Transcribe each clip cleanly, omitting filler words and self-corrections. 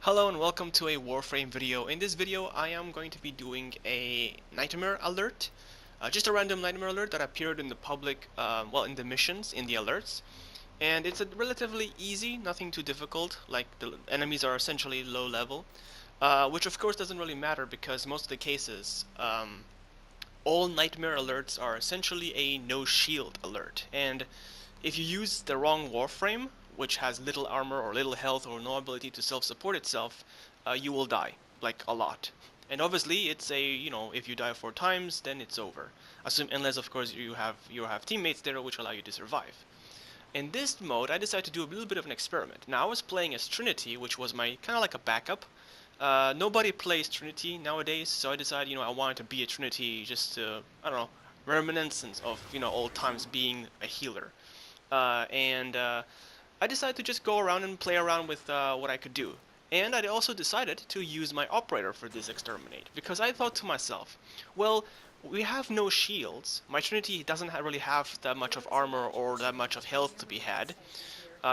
Hello and welcome to a Warframe video. In this video I am going to be doing a nightmare alert. Just a random nightmare alert that appeared in the public, well, in the missions, in the alerts. And it's a relatively easy, nothing too difficult, like the enemies are essentially low level. Which of course doesn't really matter because most of the cases, all nightmare alerts are essentially a no shield alert. And if you use the wrong Warframe, which has little armor or little health or no ability to self-support itself, you will die, like a lot. And obviously, it's if you die 4 times, then it's over. Unless, of course, you have teammates there which allow you to survive. In this mode, I decided to do a little bit of an experiment. Now, I was playing as Trinity, which was my kind of like a backup. Nobody plays Trinity nowadays, so I decided, I wanted to be a Trinity just to, I don't know, reminiscence of, old times being a healer. And I decided to just go around and play around with what I could do. And I also decided to use my operator for this exterminate, because I thought to myself, well, we have no shields. My Trinity doesn't really have that much of armor or that much of health to be had,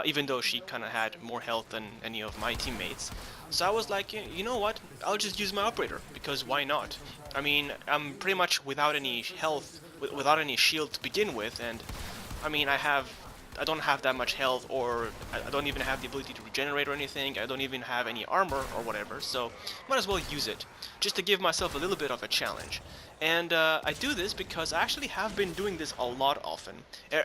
even though she kind of had more health than any of my teammates. So I was like, you know what, I'll just use my operator, because why not? I mean, I'm pretty much without any health, without any shield to begin with, and I mean, I don't have that much health, or I don't even have the ability to regenerate or anything. I don't even have any armor or whatever, so might as well use it, just to give myself a little bit of a challenge. And I do this because I actually have been doing this a lot often.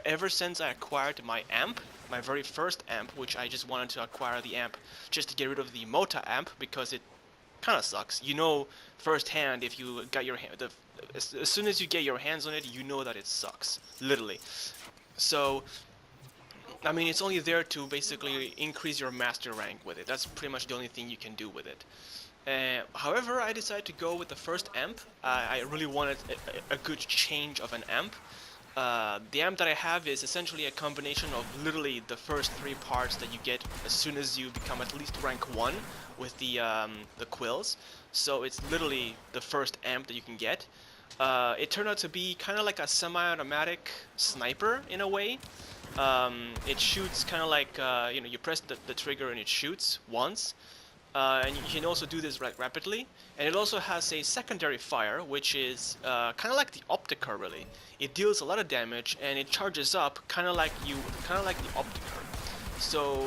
Ever since I acquired my amp, my very first amp, which I just wanted to acquire the amp just to get rid of the Mota amp, because it kind of sucks. You know firsthand if you got your as soon as you get your hands on it, you know that it sucks, literally. So I mean, it's only there to basically increase your master rank with it. That's pretty much the only thing you can do with it. However, I decided to go with the first amp. I really wanted a good change of an amp. The amp that I have is essentially a combination of literally the first 3 parts that you get as soon as you become at least rank 1 with the quills. So it's literally the first amp that you can get. It turned out to be kind of like a semi-automatic sniper in a way. It shoots kind of like, you press the trigger and it shoots once. And you can also do this rapidly. And it also has a secondary fire, which is kind of like the Optiker, really. It deals a lot of damage and it charges up kind of like the Optiker. So,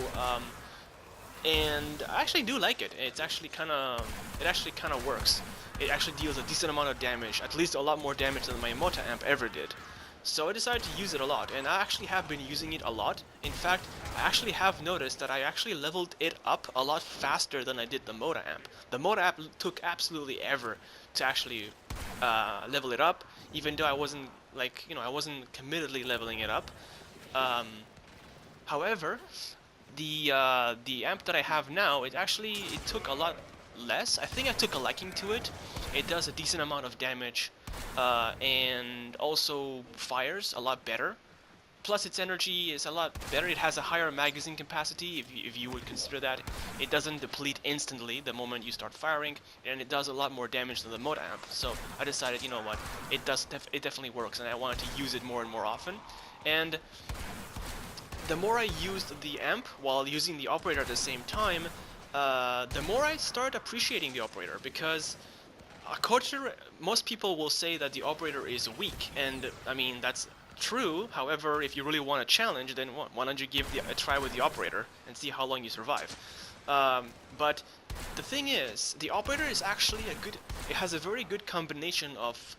and I actually do like it. It actually kind of works. It actually deals a decent amount of damage, at least a lot more damage than my Mota amp ever did. So I decided to use it a lot, and I actually have been using it a lot. In fact, I actually have noticed that I actually leveled it up a lot faster than I did the Mota amp. The Mota amp took absolutely ever to actually level it up, even though I wasn't I wasn't committedly leveling it up. However, the amp that I have now, it took a lot less. I think I took a liking to it. It does a decent amount of damage, and also fires a lot better. Plus its energy is a lot better. It has a higher magazine capacity, if you would consider that. It doesn't deplete instantly the moment you start firing, and it does a lot more damage than the Mota amp. So I decided, you know what, it definitely works, and I wanted to use it more and more often. And the more I used the amp while using the operator at the same time, the more I start appreciating the operator, because most people will say that the operator is weak, and I mean, that's true. However, if you really want a challenge, then why don't you give a try with the operator and see how long you survive. But the thing is, the operator is actually it has a very good combination of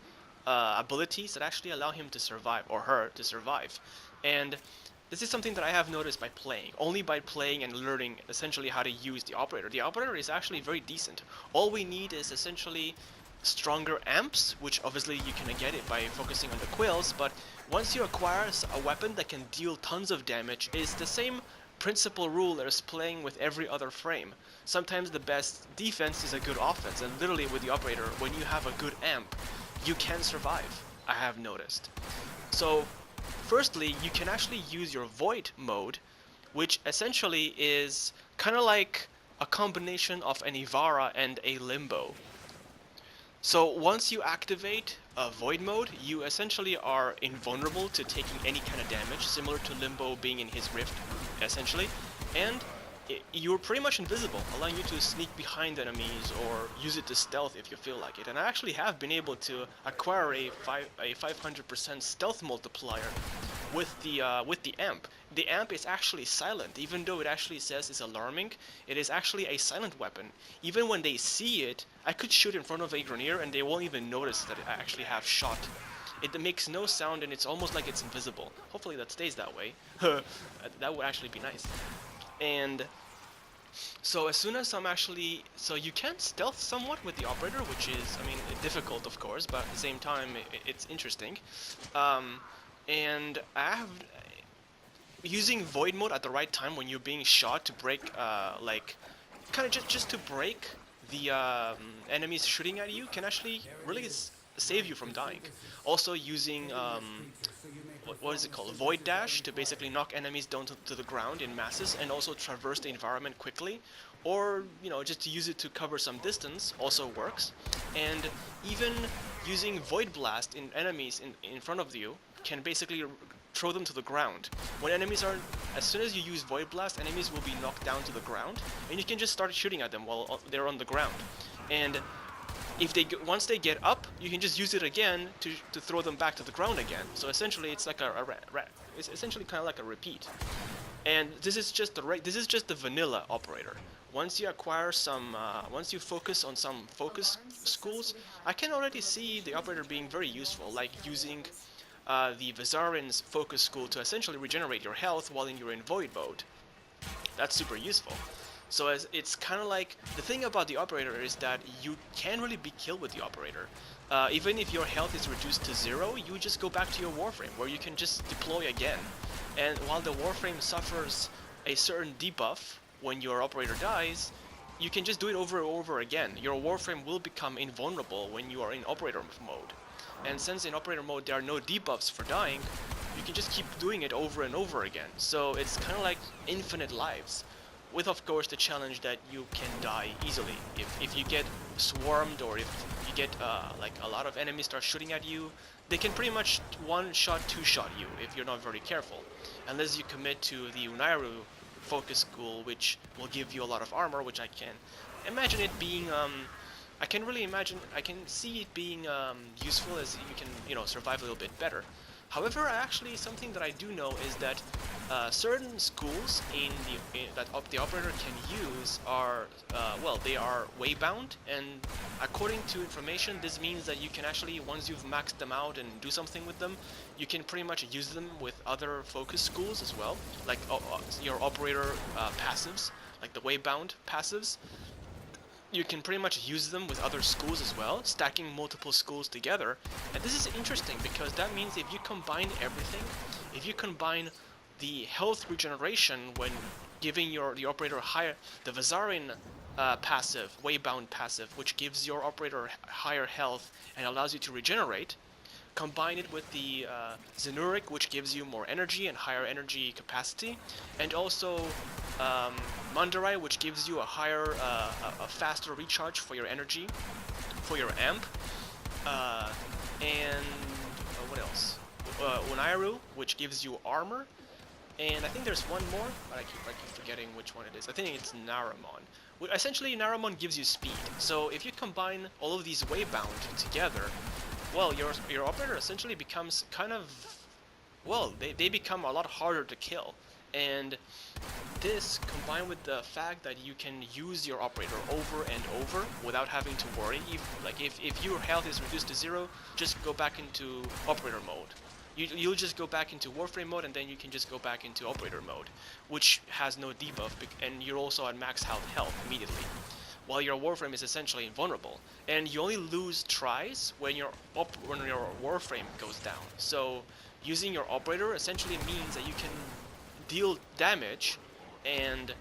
abilities that actually allow him to survive, or her to survive. And this is something that I have noticed by playing, only by playing and learning essentially how to use the operator. The operator is actually very decent. All we need is essentially stronger amps, which obviously you can get it by focusing on the quills, but once you acquire a weapon that can deal tons of damage, it's the same principal rule as playing with every other frame. Sometimes the best defense is a good offense, and literally with the operator, when you have a good amp, you can survive, I have noticed. So firstly, you can actually use your Void mode, which essentially is kind of like a combination of an Ivara and a Limbo. So once you activate a Void mode, you essentially are invulnerable to taking any kind of damage, similar to Limbo being in his Rift, essentially. And you're pretty much invisible, allowing you to sneak behind enemies or use it to stealth if you feel like it. And I actually have been able to acquire a 500% stealth multiplier with the amp. The amp is actually silent, even though it actually says it's alarming. It is actually a silent weapon. Even when they see it, I could shoot in front of a Grenier and they won't even notice that I actually have shot. It makes no sound and it's almost like it's invisible. Hopefully that stays that way. That would actually be nice. And so as soon as so you can stealth somewhat with the operator, which is, I mean, difficult of course, but at the same time it's interesting. And I have using void mode at the right time when you're being shot to break, like, kind of just to break the enemies shooting at you can actually really save you from dying. Also using what is it called? Void dash to basically knock enemies down to the ground in masses and also traverse the environment quickly, or just to use it to cover some distance also works. And even using void blast in enemies in front of you can basically throw them to the ground. When enemies are, as soon as you use void blast, enemies will be knocked down to the ground, and you can just start shooting at them while they're on the ground. And if once they get up, you can just use it again to throw them back to the ground again. So essentially, it's like it's essentially kind of like a repeat. And this is just the vanilla operator. Once you acquire some, once you focus on some focus schools, I can already see the operator being very useful, like using the Vizarin's focus school to essentially regenerate your health while you're in void mode. That's super useful. So it's kind of like, the thing about the operator is that you can't really be killed with the operator. Even if your health is reduced to 0, you just go back to your Warframe, where you can just deploy again. And while the Warframe suffers a certain debuff when your operator dies, you can just do it over and over again. Your Warframe will become invulnerable when you are in operator mode. And since in operator mode there are no debuffs for dying, you can just keep doing it over and over again. So it's kind of like infinite lives. With, of course, the challenge that you can die easily. If you get swarmed, or if you get like a lot of enemies start shooting at you, they can pretty much one-shot, two-shot you if you're not very careful. Unless you commit to the Unairu focus school, which will give you a lot of armor, which I can imagine it being I can see it being useful, as you can, survive a little bit better. However, actually, something that I do know is that certain schools that the operator can use are, they are waybound, and according to information, this means that you can actually, once you've maxed them out and do something with them, you can pretty much use them with other focus schools as well, like your operator passives, like the waybound passives. You can pretty much use them with other schools as well, stacking multiple schools together. And this is interesting because that means if you combine everything, if you combine the health regeneration when giving the operator the Vizarin passive, waybound passive, which gives your operator higher health and allows you to regenerate, combine it with the Zenuric, which gives you more energy and higher energy capacity, and also Mandarai, which gives you a higher, a faster recharge for your energy, for your amp, and what else? Unairu, which gives you armor, and I think there's one more, but I keep forgetting which one it is. I think it's Naramon. Essentially, Naramon gives you speed. So if you combine all of these waybound together, well, your operator essentially becomes kind of, well, they become a lot harder to kill. And this, combined with the fact that you can use your operator over and over without having to worry, if your health is reduced to 0, just go back into operator mode. You'll just go back into Warframe mode, and then you can just go back into operator mode, which has no debuff, and you're also at max health immediately, while your Warframe is essentially invulnerable. And you only lose tries when your Warframe goes down. So using your operator essentially means that you can deal damage, and,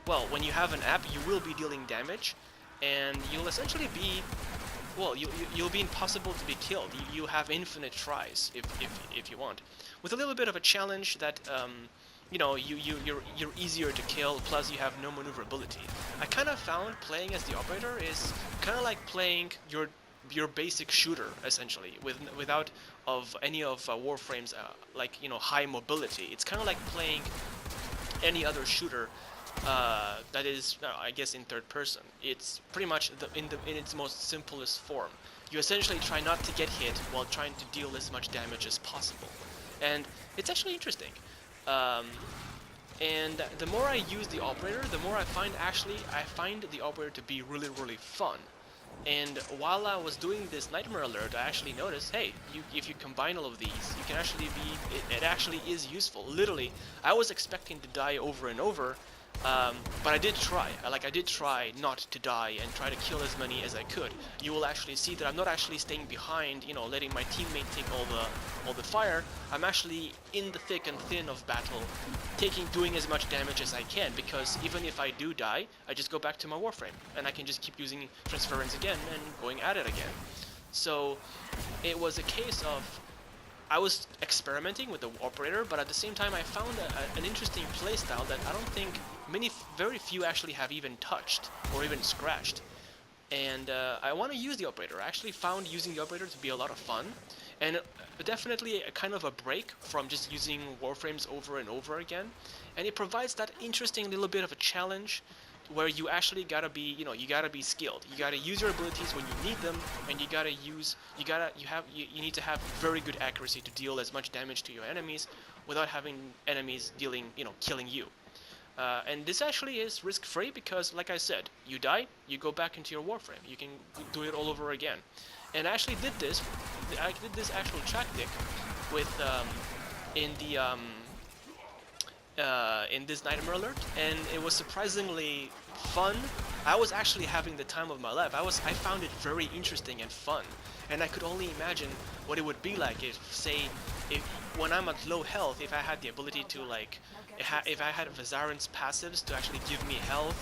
well, when you have an app, you will be dealing damage, and you'll essentially be, well, you'll be impossible to be killed. You have infinite tries if you want, with a little bit of a challenge that you're easier to kill, plus you have no maneuverability. I kind of found playing as the operator is kind of like playing your basic shooter, essentially, without any of Warframe's high mobility. It's kind of like playing any other shooter that is, I guess, in third person. It's pretty much in its most simplest form. You essentially try not to get hit while trying to deal as much damage as possible, and it's actually interesting. Um, and the more I use the operator, the more I find the operator to be really fun. And while I was doing this nightmare alert, I actually noticed, hey, if you combine all of these, you can actually it actually is useful. Literally, I was expecting to die over and over, but I did try. I did try not to die and try to kill as many as I could. You will actually see that I'm not actually staying behind, letting my teammate take all the fire. I'm actually in the thick and thin of battle, doing as much damage as I can, because even if I do die, I just go back to my Warframe, and I can just keep using transference again and going at it again. So it was a case of I was experimenting with the operator, but at the same time I found an interesting playstyle that I don't think very few actually have even touched or even scratched. And I want to use the operator. I actually found using the operator to be a lot of fun, and definitely a kind of a break from just using Warframes over and over again. And it provides that interesting little bit of a challenge where you actually gotta be, you gotta be skilled. You gotta use your abilities when you need them, and you need to have very good accuracy to deal as much damage to your enemies without having enemies killing you. And this actually is risk-free because, like I said, you die, you go back into your Warframe. You can do it all over again. And I actually did this. I did this actual tactic with in this Nightmare Alert, and it was surprisingly fun. I was actually having the time of my life. I found it very interesting and fun, and I could only imagine what it would be like if when I'm at low health, if I had the ability to if I had Vizarin's passives to actually give me health,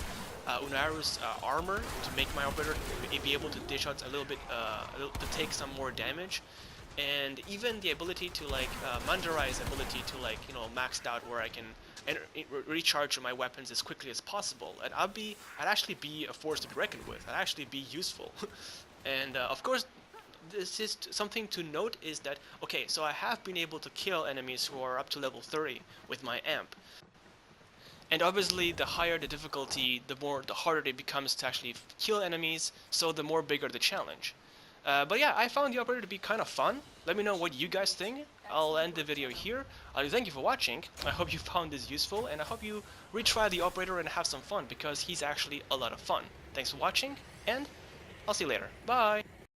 Unaru's armor to make my operator be able to dish out a little bit, to take some more damage, and even the ability to Mandarai's ability to maxed out where I can recharge my weapons as quickly as possible, and I'd actually be a force to be reckoned with. I'd actually be useful. And of course, this is something to note is that, okay, so I have been able to kill enemies who are up to level 30 with my amp. And obviously, the higher the difficulty, the harder it becomes to actually kill enemies, so the more bigger the challenge. But yeah, I found the operator to be kind of fun. Let me know what you guys think. I'll end the video here. Thank you for watching. I hope you found this useful, and I hope you retry the operator and have some fun, because he's actually a lot of fun. Thanks for watching, and I'll see you later. Bye!